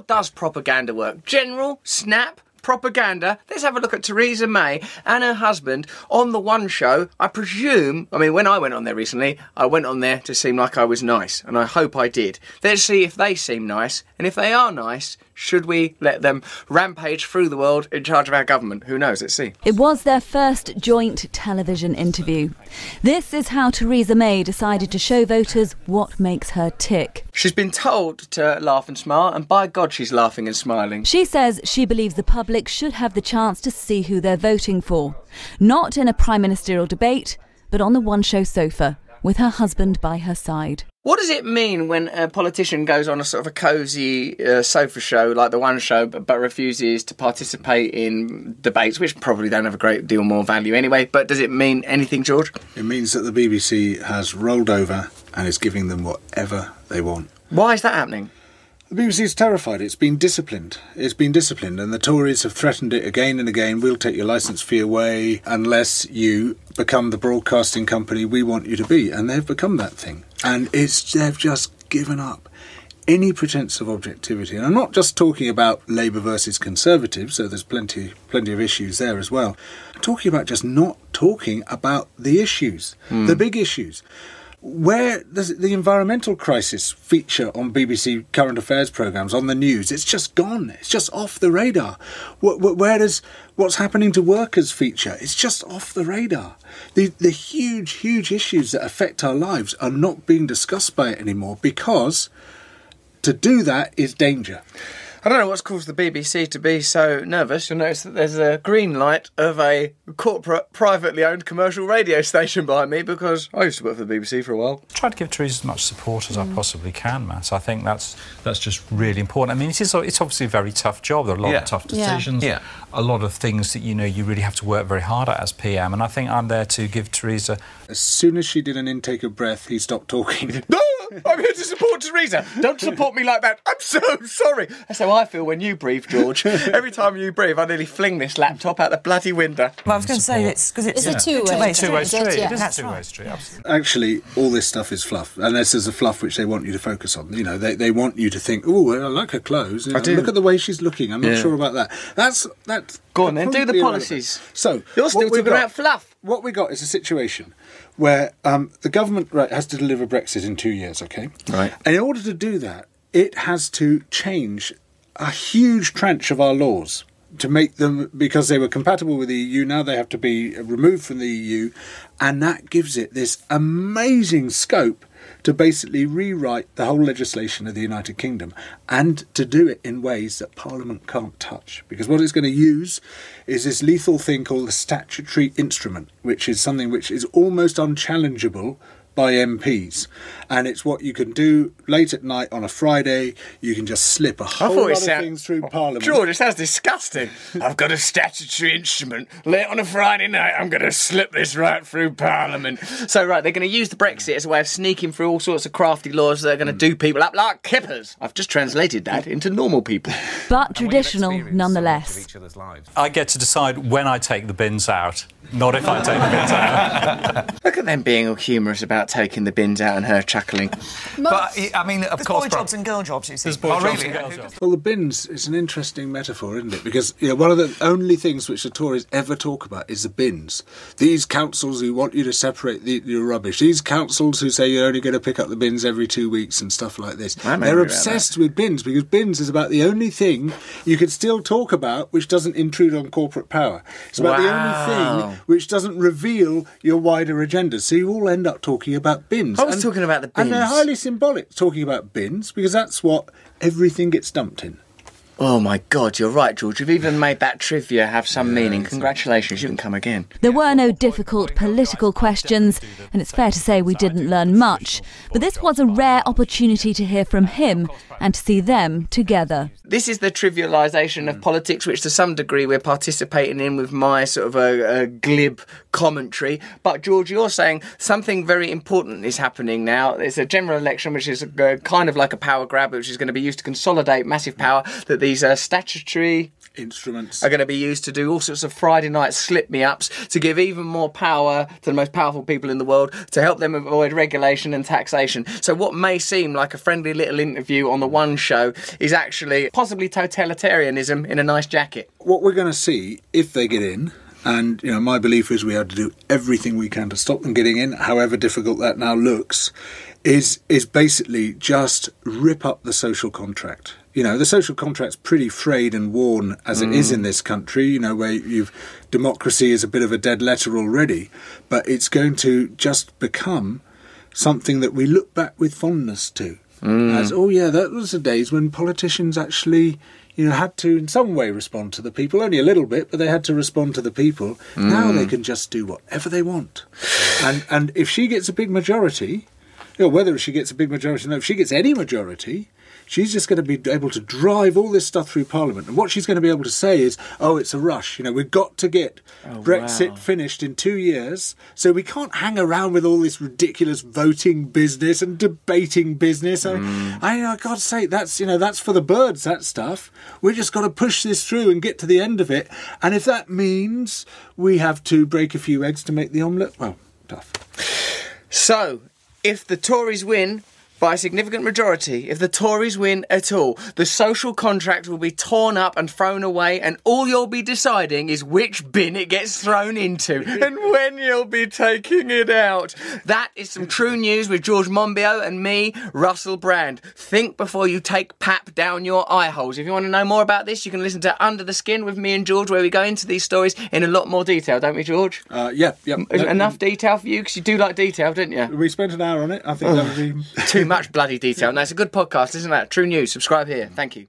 does propaganda work? General, snap, propaganda. Let's have a look at Theresa May and her husband on the One Show. I presume, when I went on there recently, I went on there to seem like I was nice, and I hope I did. Let's see if they seem nice, and if they are nice, should we let them rampage through the world in charge of our government? Who knows? Let's see. It was their first joint television interview. This is how Theresa May decided to show voters what makes her tick. She's been told to laugh and smile, and by God she's laughing and smiling. She says she believes the public should have the chance to see who they're voting for. Not in a prime ministerial debate, but on the One Show sofa, with her husband by her side. What does it mean when a politician goes on a sort of a cosy sofa show like the One Show but refuses to participate in debates, which probably don't have a great deal more value anyway? But does it mean anything, George? It means that the BBC has rolled over and is giving them whatever they want. Why is that happening? The BBC is terrified. It's been disciplined. And the Tories have threatened it again and again. We'll take your licence fee away unless you become the broadcasting company we want you to be. And they've become that thing. And they've just given up any pretence of objectivity. And I'm not just talking about Labour versus Conservatives, so there's plenty of issues there as well. I'm talking about just not talking about the issues, the big issues. Where does the environmental crisis feature on BBC current affairs programmes, on the news? It's just gone. It's just off the radar. Where does what's happening to workers feature? It's just off the radar. The huge issues that affect our lives are not being discussed by it anymore, because to do that is danger. I don't know what's caused the BBC to be so nervous. You'll notice that there's a green light of a corporate, privately owned commercial radio station behind me, because I used to work for the BBC for a while. I try to give Theresa as much support as I possibly can, Matt. I think that's just really important. I mean, it's obviously a very tough job. There are a lot of tough decisions, a lot of things that, you really have to work very hard at as PM, and I think I'm there to give Theresa... As soon as she did an intake of breath, he stopped talking. No! I'm here to support Theresa. Don't support me like that. I'm so sorry. That's how I feel when you breathe, George. Every time you breathe, I nearly fling this laptop out the bloody window. Well, I was going to say it's because it's a two-way street. It is a two-way street, absolutely. Actually, all this stuff is fluff, unless there's a fluff which they want you to focus on. They want you to think, oh, I like her clothes. I do. Look at the way she's looking. I'm not sure about that. That's Go on then, do the policies. So you're still talking about fluff. What we got is a situation where the government has to deliver Brexit in 2 years, okay? Right. And in order to do that, it has to change a huge tranche of our laws to make them, because they were compatible with the EU, now they have to be removed from the EU, and that gives it this amazing scope to basically rewrite the whole legislation of the United Kingdom, and to do it in ways that Parliament can't touch. Because what it's going to use is this lethal thing called the statutory instrument, which is something which is almost unchallengeable by MPs, and it's what you can do late at night on a Friday. You can just slip a whole lot of things through Parliament. George, it sounds disgusting. I've got a statutory instrument. Late on a Friday night, I'm going to slip this right through Parliament. So, right, they're going to use the Brexit as a way of sneaking through all sorts of crafty laws that are going to do people up like kippers. I've just translated that into normal people. But traditional, nonetheless. I get to decide when I take the bins out, not if I take the bins out. Look at them being all humorous about taking the bins out and her chuckling. But, I mean, of course... There's boy jobs and girl jobs, you see. There's boy jobs and girl jobs. Well, the bins is an interesting metaphor, isn't it? Because one of the only things which the Tories ever talk about is the bins. These councils who want you to separate your rubbish. These councils who say you're only going to pick up the bins every 2 weeks and stuff like this. They're obsessed with bins, because bins is about the only thing you can still talk about which doesn't intrude on corporate power. It's about the only thing which doesn't reveal your wider agendas. So you all end up talking about bins. I was talking about the bins. And they're highly symbolic, talking about bins, because that's what everything gets dumped in. Oh my God, you're right, George. You've even made that trivia have some meaning. Congratulations, you can come again. There were no difficult political questions, and it's fair to say we didn't learn much. But this was a rare opportunity to hear from him and to see them together. This is the trivialisation of politics, which to some degree we're participating in with my sort of a glib commentary. But, George, you're saying something very important is happening now. There's a general election which is kind of like a power grab, which is going to be used to consolidate massive power, that these statutory instruments are going to be used to do all sorts of Friday night slip-me-ups, to give even more power to the most powerful people in the world, to help them avoid regulation and taxation. So what may seem like a friendly little interview on the One Show is actually possibly totalitarianism in a nice jacket. What we're going to see, if they get in, and my belief is we have to do everything we can to stop them getting in, however difficult that now looks, is basically just rip up the social contract. The social contract's pretty frayed and worn as it is in this country, where democracy is a bit of a dead letter already, but it's going to just become something that we look back with fondness to. As, that was the days when politicians actually had to in some way respond to the people, only a little bit, but they had to respond to the people. Now they can just do whatever they want. And if she gets a big majority, whether she gets a big majority or not, if she gets any majority, she's just going to be able to drive all this stuff through Parliament. And what she's going to be able to say is, it's a rush. We've got to get Brexit finished in 2 years. So we can't hang around with all this ridiculous voting business and debating business. I've got to say, that's for the birds, that stuff. We've just got to push this through and get to the end of it. And if that means we have to break a few eggs to make the omelette, well, tough. So, if the Tories win by a significant majority, if the Tories win at all, the social contract will be torn up and thrown away, and all you'll be deciding is which bin it gets thrown into and when you'll be taking it out. That is some true news with George Monbiot and me, Russell Brand. Think before you take pap down your eye holes. If you want to know more about this, you can listen to Under the Skin with me and George, where we go into these stories in a lot more detail, don't we, George? Yeah. Enough detail for you? Because you do like detail, don't you? We spent an hour on it. I think that would be too much bloody detail. No, it's a good podcast, isn't it? True News. Subscribe here. Thank you.